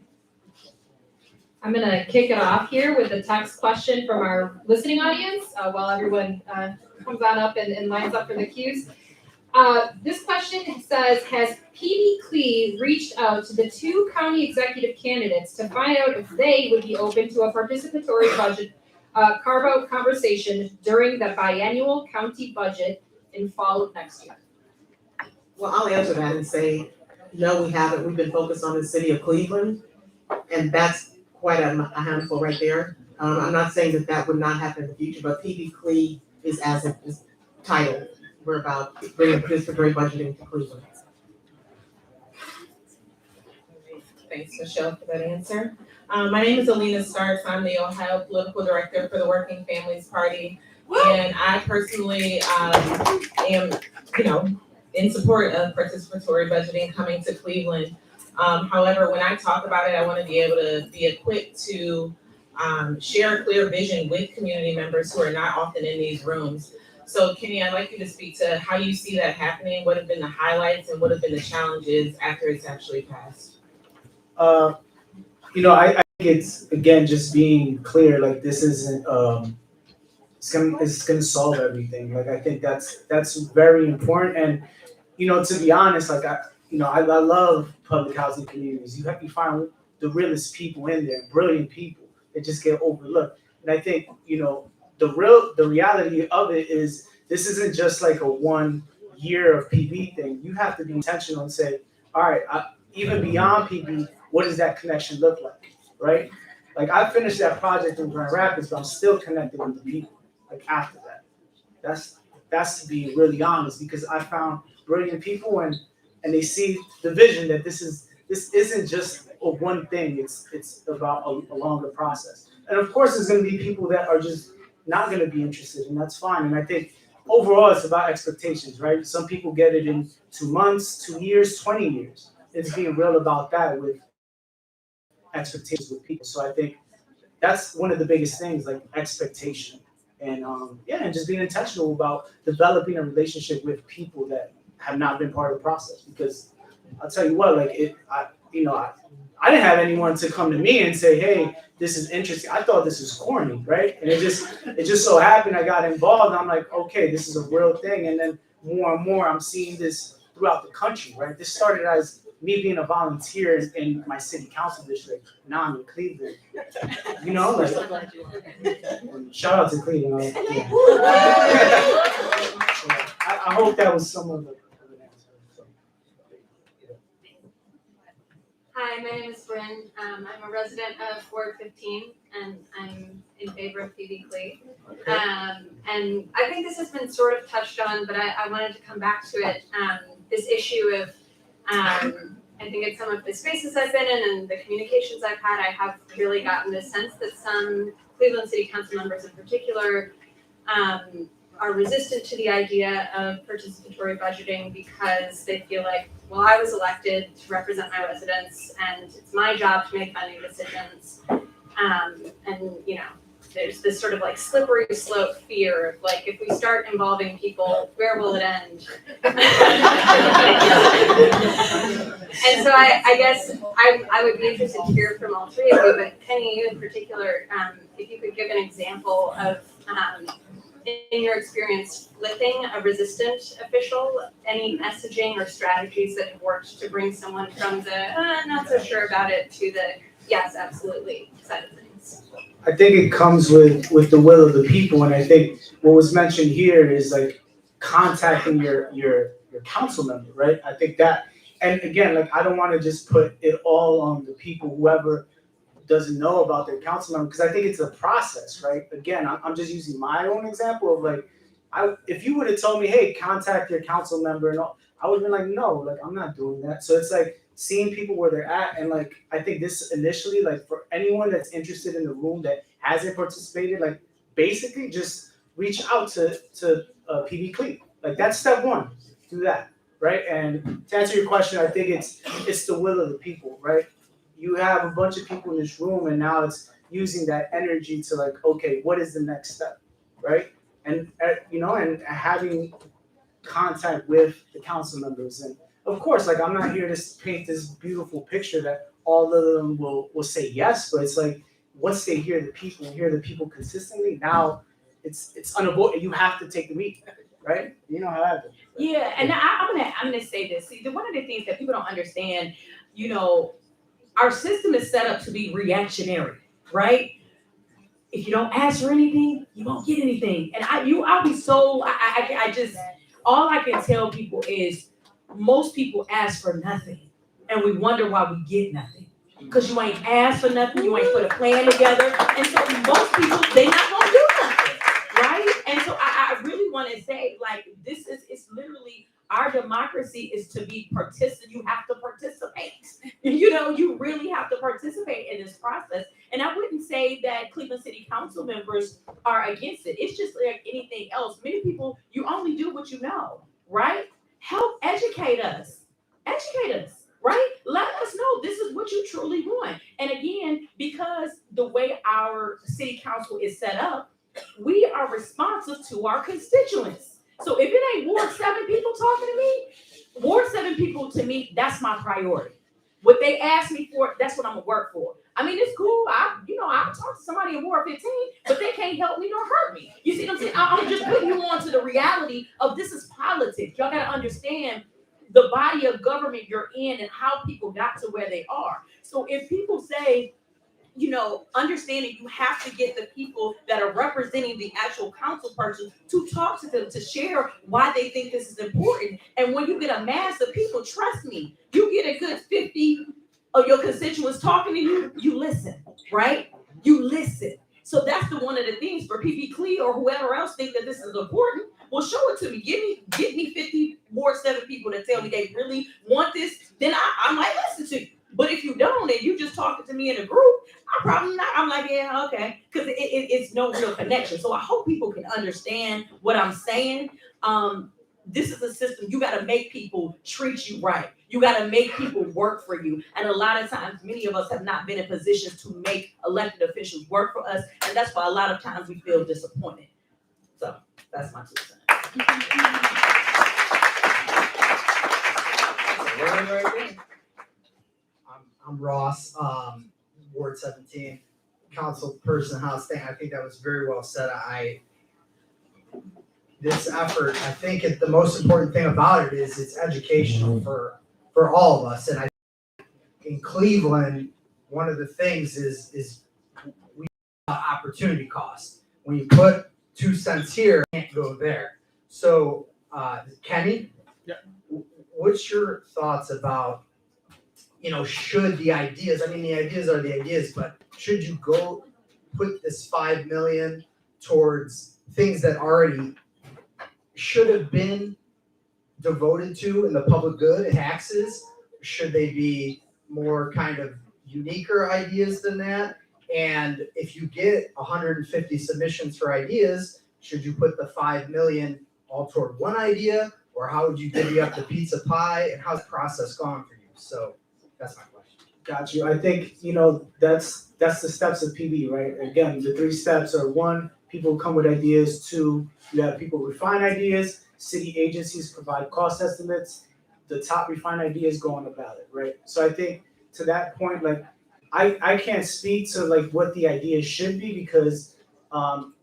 I'm gonna kick it off here with a text question from our listening audience while everyone comes on up and lines up for the cues. This question says, has PB Cleve reached out to the 2 county executive candidates to find out if they would be open to a participatory budget carve-out conversation during the biennial county budget in fall of next year? Well, I'll answer that and say, no, we haven't. We've been focused on the city of Cleveland, and that's quite a handful right there. I'm not saying that would not happen in the future, but PB Cleve is as it is titled. We're about bringing participatory budgeting to Cleveland. Thanks, Michelle, for that answer. My name is Alina Starks. I'm the Ohio Political Director for the Working Families Party. And I personally am, in support of participatory budgeting coming to Cleveland. However, when I talk about it, I want to be able to be equipped to share a clear vision with community members who are not often in these rooms. So Kenny, I'd like you to speak to how you see that happening, what have been the highlights and what have been the challenges after it's actually passed? I think it's, again, just being clear, like this isn't, it's gonna solve everything. Like, I think that's very important. And, to be honest, like I love public housing communities. You find the realest people in there, brilliant people that just get overlooked. And I think, the reality of it is this isn't just like a 1 year of PB thing. You have to be intentional and say, all right, even beyond PB, what does that connection look like, right? Like I finished that project in Grand Rapids, but I'm still connected with the people. Like after that, that's to be really honest, because I found brilliant people and they see the vision that this isn't just a one thing. It's about a longer process. And of course, there's going to be people that are just not going to be interested, and that's fine. And I think overall, it's about expectations, right? Some people get it in 2 months, 2 years, 20 years. It's being real about that with expectations with people. So I think that's one of the biggest things, like expectation. And and just being intentional about developing a relationship with people that have not been part of the process. Because I'll tell you what, like I didn't have anyone to come to me and say, hey, this is interesting. I thought this was corny, right? And it just so happened I got involved. I'm like, okay, this is a real thing. And then more and more, I'm seeing this throughout the country, right? This started as me being a volunteer in my city council district. Now I'm in Cleveland. Like, shout out to Cleveland. Yeah. I hope that was some of the answer. So, yeah. Hi, my name is Bryn. I'm a resident of Ward 15, and I'm in favor of PB Clee. And I think this has been sort of touched on, but I wanted to come back to it. This issue of, I think in some of the spaces I've been in and the communications I've had, I have really gotten this sense that some Cleveland City Council members in particular are resistant to the idea of participatory budgeting because they feel like, well, I was elected to represent my residents and it's my job to make funding decisions. There's this sort of like slippery slope fear of like, if we start involving people, where will it end? And so I guess I would be interested to hear from all three of you, but Penny, you in particular, if you could give an example of, in your experience, flipping a resistant official, any messaging or strategies that have worked to bring someone from the not so sure about it to the yes, absolutely side of things? I think it comes with the will of the people, and I think what was mentioned here is like contacting your council member, right? I think that, and again, like I don't want to just put it all on the people, whoever doesn't know about their council member, because I think it's a process, right? Again, I'm just using my own example of like, if you would have told me, hey, contact your council member, and all, I would have been like, no, like I'm not doing that. So it's like seeing people where they're at, and like I think this initially, like for anyone that's interested in the room that hasn't participated, like basically just reach out to PB Clee. Like that's step one. Do that, right? And to answer your question, I think it's the will of the people, right? You have a bunch of people in this room, and now it's using that energy to like, okay, what is the next step, right? And and having contact with the council members, and of course, like I'm not here to paint this beautiful picture that all of them will say yes, but it's like once they hear the people consistently, now it's unavoidable. You have to take the meat, right? You know how that goes. Yeah, and I'm gonna say this. See, one of the things that people don't understand, our system is set up to be reactionary, right? If you don't ask for anything, you won't get anything. And I'll be so, I just, all I can tell people is most people ask for nothing. And we wonder why we get nothing. Because you ain't asked for nothing, you ain't put a plan together. And so most people, they not gonna do nothing, right? And so I really wanna say, like, it's literally, our democracy is to be you have to participate. You know, you really have to participate in this process. And I wouldn't say that Cleveland City Council members are against it. It's just like anything else. Many people, you only do what you know, right? Help educate us. Educate us, right? Let us know this is what you truly want. And again, because the way our city council is set up, we are responsive to our constituents. So if it ain't Ward 7 people talking to me, Ward 7 people to me, that's my priority. What they ask me for, that's what I'm gonna work for. I mean, it's cool. I'll talk to somebody in Ward 15, but they can't help me nor hurt me. You see what I'm saying? I'm just putting you on to the reality of this is politics. Y'all gotta understand the body of government you're in and how people got to where they are. So if people say, you know, understanding you have to get the people that are representing the actual council person to talk to them, to share why they think this is important. And when you get a mass of people, trust me, you get a good 50 of your constituents talking to you, you listen, right? You listen. So that's one of the things for PB Clee or whoever else think that this is important. Well, show it to me. Give me 50 Ward 7 people that tell me they really want this, then I might listen to you. But if you don't, and you just talking to me in a group, I'm probably not. I'm like, yeah, okay, because it's no real connection. So I hope people can understand what I'm saying. This is a system. You got to make people treat you right. You got to make people work for you. And a lot of times, many of us have not been in positions to make elected officials work for us, and that's why a lot of times we feel disappointed. So that's my 2 cents. I'm Ross, Ward 17, council person, House thing. I think that was very well said. This effort, I think the most important thing about it is it's educational for all of us. And in Cleveland, one of the things is we have opportunity cost. When you put 2 cents here, you can't go there. So, Kenny, what's your thoughts about, you know, should the ideas, I mean, the ideas are the ideas, but should you go put this 5 million towards things that already should have been devoted to in the public good and taxes? Should they be more kind of uniquer ideas than that? And if you get 150 submissions for ideas, should you put the 5 million all toward one idea? Or how would you divvy up the pizza pie, and how's the process gone for you? So that's my question. Got you. I think, you know, that's the steps of PB, right? Again, the 3 steps are: 1, people come with ideas; 2, you have people refine ideas; city agencies provide cost estimates; the top refined ideas go on the ballot, right? So I think to that point, like, I can't speak to like what the ideas should be because I'm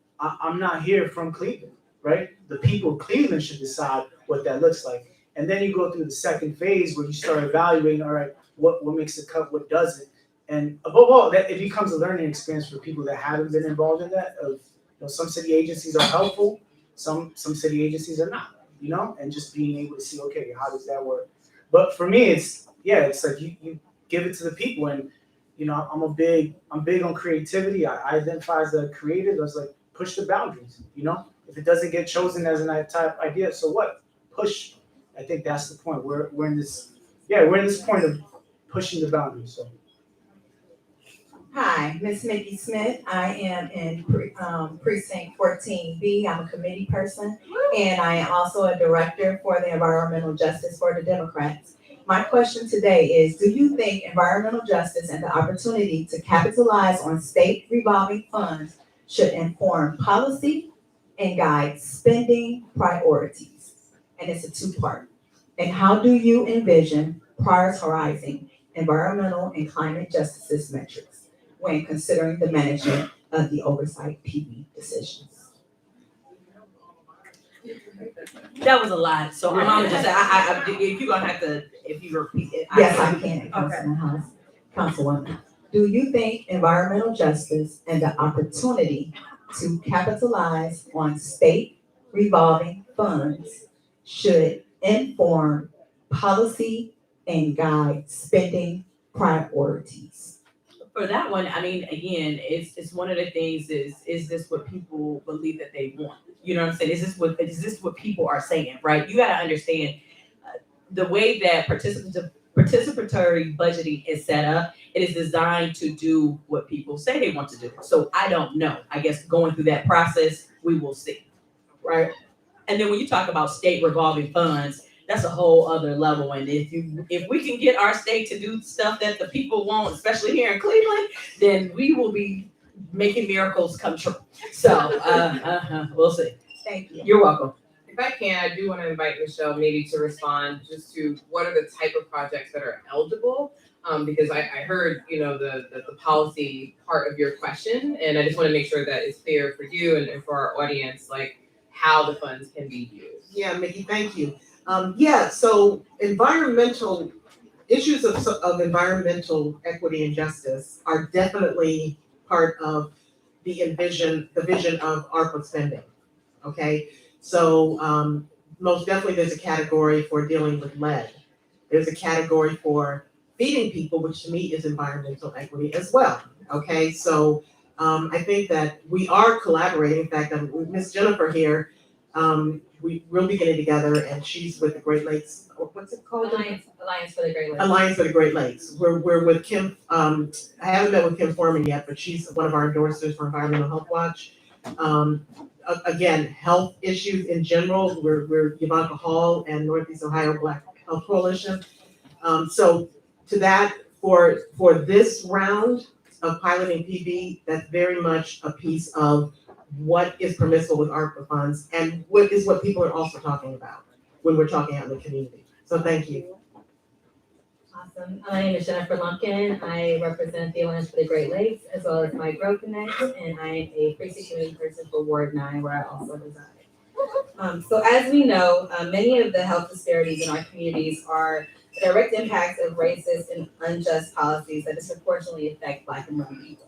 not here from Cleveland, right? The people of Cleveland should decide what that looks like. And then you go through the second phase where you start evaluating, all right, what makes the cut, what doesn't. And above all, that it becomes a learning experience for people that haven't been involved in that. Of, you know, some city agencies are helpful, some city agencies are not, you know, and just being able to see, okay, how does that work? But for me, it's like you give it to the people. And, you know, I'm big on creativity. I identify as a creative. I was like, push the boundaries, you know? If it doesn't get chosen as an type idea, so what? Push. I think that's the point. We're in this point of pushing the boundaries. So. Hi, Miss Mickey Smith. I am in precinct 14B. I'm a committee person, and I am also a director for the Environmental Justice for the Democrats. My question today is, do you think environmental justice and the opportunity to capitalize on state revolving funds should inform policy and guide spending priorities? And it's a 2-part. And how do you envision prioritizing environmental and climate justice metrics when considering the management of the oversight PB decisions? That was a lot. So I'm just if you're gonna have to, if you repeat it. Yes, I can, Councilwoman. Do you think environmental justice and the opportunity to capitalize on state revolving funds should inform policy and guide spending priorities? For that one, I mean, again, it's one of the things is this what people believe that they want? You know what I'm saying? Is this what people are saying, right? You got to understand the way that participatory budgeting is set up, it is designed to do what people say they want to do. So I don't know. I guess going through that process, we will see, right? And then when you talk about state revolving funds, that's a whole other level. And if we can get our state to do stuff that the people want, especially here in Cleveland, then we will be making miracles come true. So we'll see. Thank you. You're welcome. If I can, I do want to invite Michelle maybe to respond just to what are the type of projects that are eligible? Because I heard, the policy part of your question, and I just want to make sure that it's clear for you and for our audience, like how the funds can be used. Yeah, Mickey, thank you. So environmental issues of environmental equity and justice are definitely part of the vision of ARPA spending. Okay, so most definitely there's a category for dealing with lead. There's a category for feeding people, which to me is environmental equity as well. Okay, so I think that we are collaborating. In fact, Miss Jennifer here, we'll be getting together, and she's with the Great Lakes. What's it called? Alliance for the Great Lakes. Alliance for the Great Lakes. We're with Kim. I haven't met with Kim Foreman yet, but she's one of our endorsers for Environmental Health Watch. Again, health issues in general. We're Yvonne Hall and Northeast Ohio Black Health Coalition. So to that, for this round of piloting PB, that's very much a piece of what is permissible with ARPA funds and what people are also talking about when we're talking out in the community. So thank you. Awesome. My name is Jennifer Lumpkin. I represent the Alliance for the Great Lakes as well as My Grow Connect, and I am a precinct committee person for Ward 9, where I also reside. So as we know, many of the health disparities in our communities are the direct impacts of racist and unjust policies that disproportionately affect Black and brown people.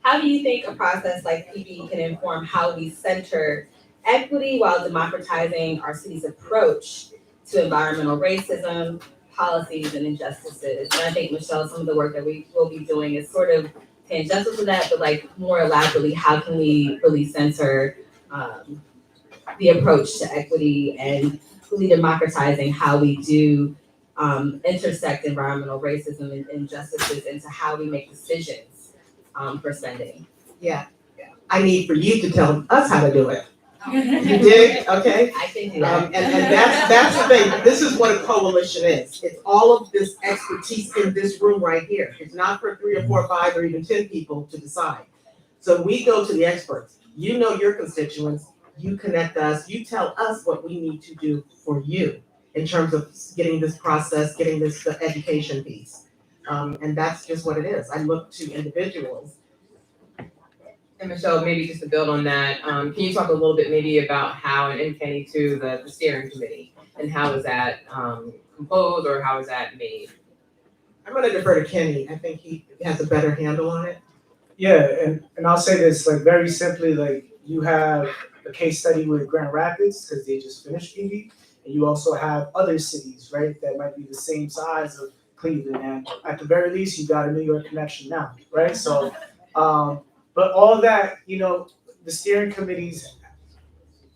How do you think a process like PB can inform how we center equity while democratizing our city's approach to environmental racism, policies, and injustices? And I think, Michelle, some of the work that we will be doing is sort of tangential to that, but like more elaborately, how can we really center the approach to equity and really democratizing how we do intersect environmental racism and injustices into how we make decisions for spending? Yeah. I need for you to tell us how to do it. You dig? Okay. I can do that. And that's the thing. This is what a coalition is. It's all of this expertise in this room right here. It's not for 3 or 4 or 5 or even 10 people to decide. So we go to the experts. You know your constituents. You connect us. You tell us what we need to do for you in terms of getting this process, getting this education piece. And that's just what it is. I look to individuals. And Michelle, maybe just to build on that, can you talk a little bit maybe about how, and Kenny too, the steering committee, and how is that composed or how is that made? I'm gonna defer to Kenny. I think he has a better handle on it. Yeah, and I'll say this, like very simply, like you have a case study with Grand Rapids because they just finished PB, and you also have other cities, right, that might be the same size of Cleveland, and at the very least, you got a New York connection now, right? So, but all that, the steering committees,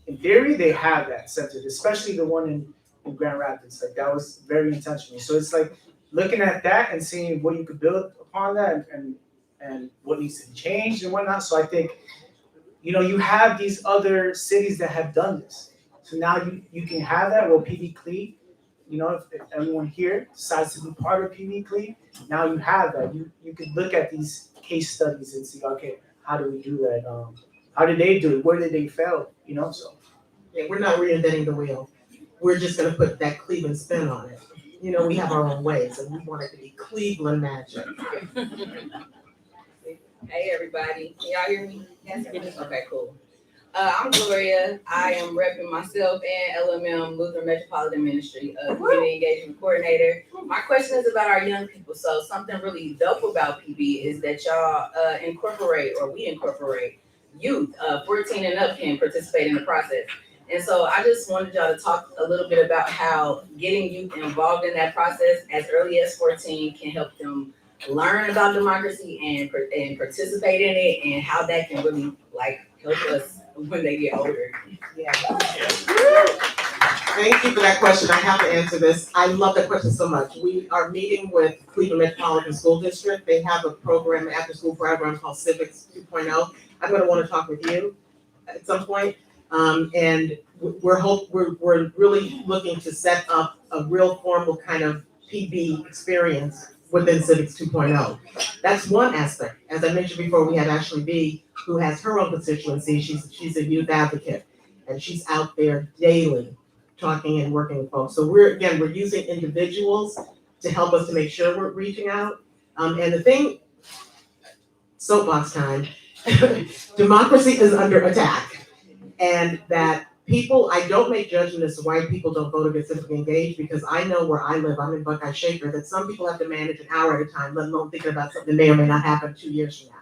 in theory, they have that centered, especially the one in Grand Rapids. Like that was very intentional. So it's like looking at that and seeing what you could build upon that and what needs to be changed and whatnot. So I think, you have these other cities that have done this. So now you can have that. Well, PB Cleve, if everyone here decides to be part of PB Cleve, now you have that. You could look at these case studies and see, okay, how do we do that? How did they do it? Where did they fail? So. Yeah, we're not reinventing the wheel. We're just gonna put that Cleveland spin on it. We have our own ways and we want it to be Cleveland magic. Hey, everybody. Can y'all hear me? Yes. Okay, cool. I'm Gloria. I am repping myself and LMM Lutheran Metropolitan Ministry, Community Engagement Coordinator. My question is about our young people. So something really dope about PB is that y'all we incorporate youth. 14 and up can participate in the process. And so I just wanted y'all to talk a little bit about how getting youth involved in that process as early as 14 can help them learn about democracy and participate in it, and how that can really help us when they get older. Yeah. Thank you for that question. I have to answer this. I love that question so much. We are meeting with Cleveland Metropolitan School District. They have a program, after-school program called Civics 2.0. I'm gonna wanna talk with you at some point. And we're really looking to set up a real formal kind of PB experience within Civics 2.0. That's one aspect. As I mentioned before, we had Ashley B, who has her own constituency. She's a youth advocate, and she's out there daily talking and working with folks. So we're using individuals to help us to make sure we're reaching out. And the thing, soapbox time, democracy is under attack. And that people, I don't make judgment as to why people don't vote or get civically engaged, because I know where I live, I'm in Buckeye Shaker, that some people have to manage an hour at a time, let alone thinking about something that may or may not happen 2 years from now.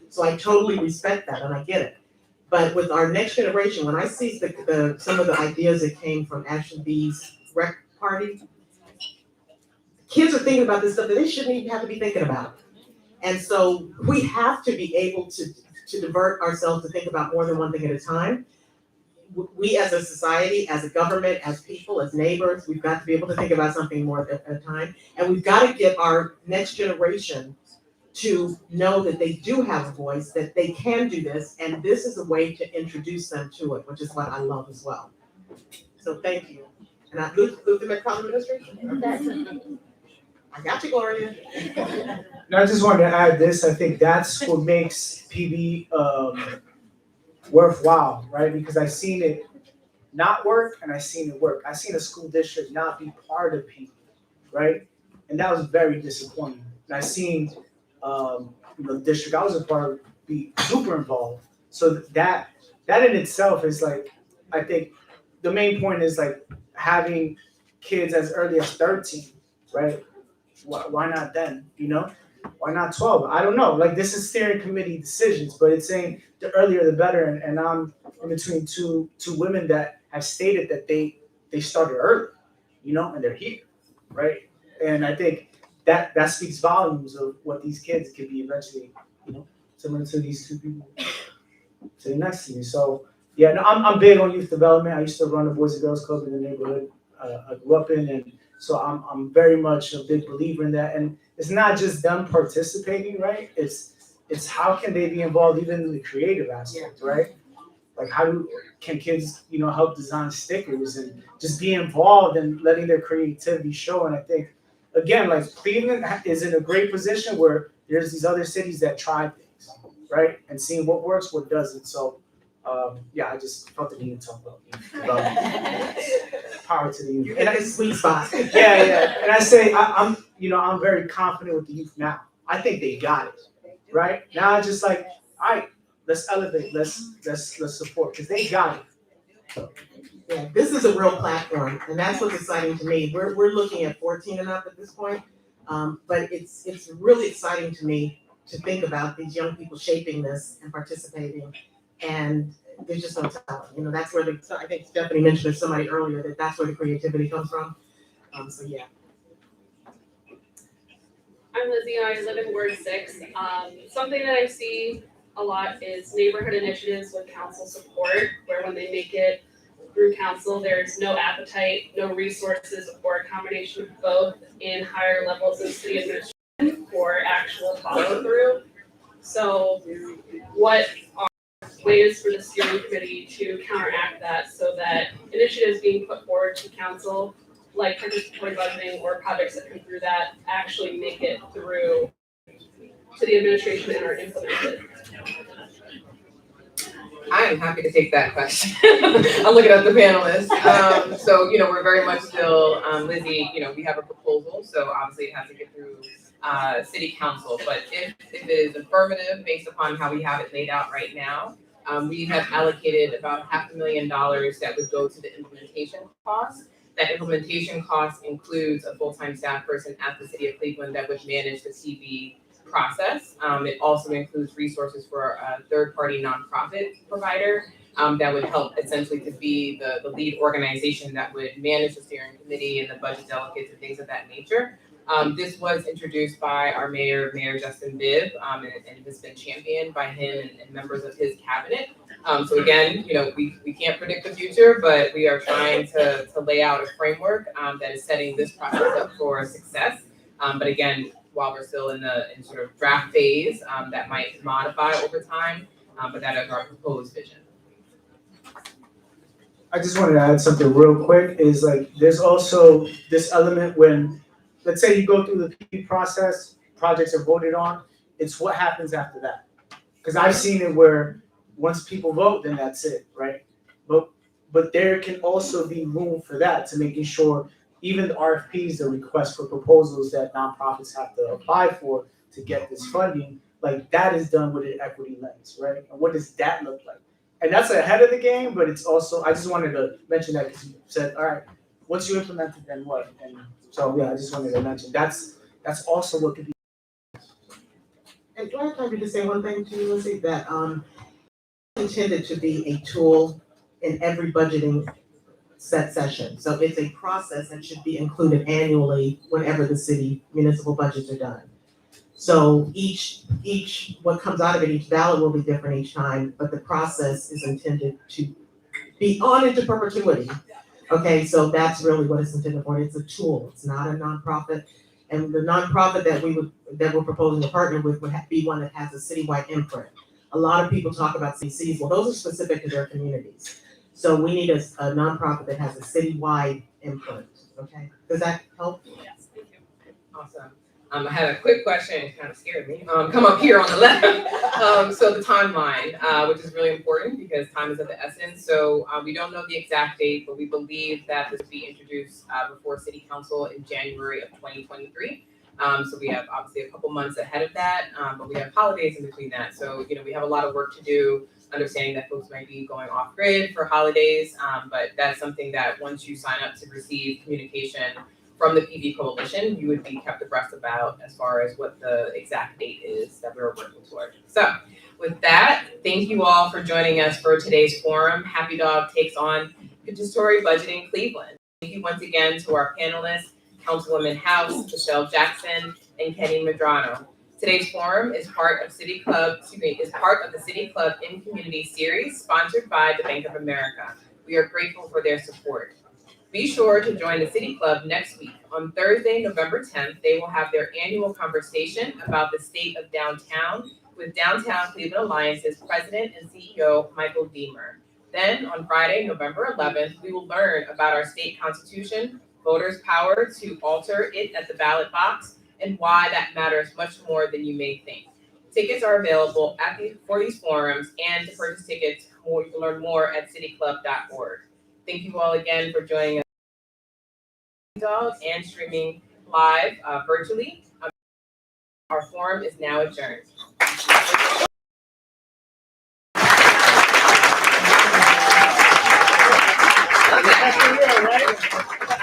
So I totally respect that and I get it. But with our next generation, when I see some of the ideas that came from Ashley B's rec party, kids are thinking about this stuff that they shouldn't even have to be thinking about. And so we have to be able to divert ourselves to think about more than one thing at a time. We as a society, as a government, as people, as neighbors, we've got to be able to think about something more at a time. And we've got to get our next generation to know that they do have a voice, that they can do this, and this is a way to introduce them to it, which is what I love as well. So thank you. And I Luther Metropolitan Administration? I got you, Gloria. And I just wanted to add this, I think that's what makes PB worthwhile, right? Because I've seen it not work and I've seen it work. I've seen a school district not be part of PB, right? And that was very disappointing. And I've seen the district I was a part of be super involved. So that in itself is like, I think the main point is like having kids as early as 13, right? Why not then, you know? Why not 12? I don't know. Like, this is steering committee decisions, but it's saying the earlier the better. And I'm in between two women that have stated that they started early, you know, and they're here, right? And I think that speaks volumes of what these kids can be eventually, you know, similar to these two people sitting next to me. So yeah, no, I'm big on youth development. I used to run a Boys and Girls Club in the neighborhood I grew up in, and so I'm very much a big believer in that. And it's not just them participating, right? It's how can they be involved even in the creative aspect, right? Like can kids, you know, help design stickers and just be involved and letting their creativity show. And I think, again, like Cleveland is in a great position where there's these other cities that try things, right? And seeing what works, what doesn't. So yeah, I just felt the need to talk about power to the youth. And it's a sweet spot. Yeah. And I say I'm very confident with the youth now. I think they got it, right? Now it's just like, all right, let's elevate, let's support, because they got it. Yeah, this is a real platform, and that's what's exciting to me. We're looking at 14 and up at this point, but it's really exciting to me to think about these young people shaping this and participating, and there's just no telling. You know, that's where I think Stephanie mentioned somebody earlier that's where the creativity comes from. So yeah. I'm Lizzie, I live in Ward 6. Something that I see a lot is neighborhood initiatives with council support, where when they make it through council, there's no appetite, no resources, or a combination of both in higher levels of city administration for actual follow through. So what are ways for the steering committee to counteract that so that initiatives being put forward to council, like participatory budgeting or projects that come through that, actually make it through to the administration and are implemented? I am happy to take that question. I'm looking at the panelists. So, you know, we're very much still, Lizzie, you know, we have a proposal, so obviously it has to get through city council. But if it is affirmative based upon how we have it laid out right now, we have allocated about $500,000 that would go to the implementation costs. That implementation cost includes a full-time staff person at the city of Cleveland that would manage the TV process. It also includes resources for a third-party nonprofit provider that would help essentially to be the lead organization that would manage the steering committee and the budget delegates and things of that nature. This was introduced by our Mayor Justin Bibb, and has been championed by him and members of his cabinet. So again, we can't predict the future, but we are trying to lay out a framework that is setting this process up for success. But again, while we're still in sort of draft phase, that might modify over time, but that is our proposed vision. I just wanted to add something real quick, is like, there's also this element when, let's say you go through the PV process, projects are voted on, it's what happens after that. Because I've seen it where once people vote, then that's it, right? But there can also be room for that, to making sure even the RFPs, the request for proposals that nonprofits have to apply for to get this funding, like that is done with an equity lens, right? And what does that look like? And that's ahead of the game, but it's also, I just wanted to mention that because you said, all right, once you implement it, then what? And so, yeah, I just wanted to mention, that's also what could be. And do I have time to just say one thing to you, Lizzie, that intended to be a tool in every budgeting set session. So it's a process that should be included annually whenever the city municipal budgets are done. So each what comes out of it, each ballot will be different each time, but the process is intended to be on into perpetuity. Okay, so that's really what it's intended for. It's a tool. It's not a nonprofit. And the nonprofit that we're proposing to partner with would be one that has a citywide imprint. A lot of people talk about CCs. Well, those are specific to their communities. So we need a nonprofit that has a citywide imprint. Okay, does that help? Yes, thank you. Awesome. I had a quick question, it kind of scared me. Come up here on the left. So the timeline, which is really important because time is of the essence. So we don't know the exact date, but we believe that this will be introduced before City Council in January of 2023. So we have obviously a couple months ahead of that, but we have holidays in between that. So, we have a lot of work to do, understanding that folks might be going off grid for holidays. But that's something that once you sign up to receive communication from the PV Coalition, you would be kept abreast about as far as what the exact date is that we're working toward. So with that, thank you all for joining us for today's forum. Happy Dog takes on Participatory Budgeting Cleveland. Thank you once again to our panelists, Councilwoman House, Michelle Jackson, and Kenny Medrano. Today's forum is part of the City Club in Community series sponsored by the Bank of America. We are grateful for their support. Be sure to join the City Club next week. On Thursday, November 10th, they will have their annual conversation about the state of downtown with Downtown Cleveland Alliance's President and CEO, Michael Deemer. Then on Friday, November 11th, we will learn about our state constitution, voters' power to alter it at the ballot box, and why that matters much more than you may think. Tickets are available for these forums, and to purchase tickets, you can learn more at cityclub.org. Thank you all again for joining us and streaming live virtually. Our forum is now adjourned. That's for real, right?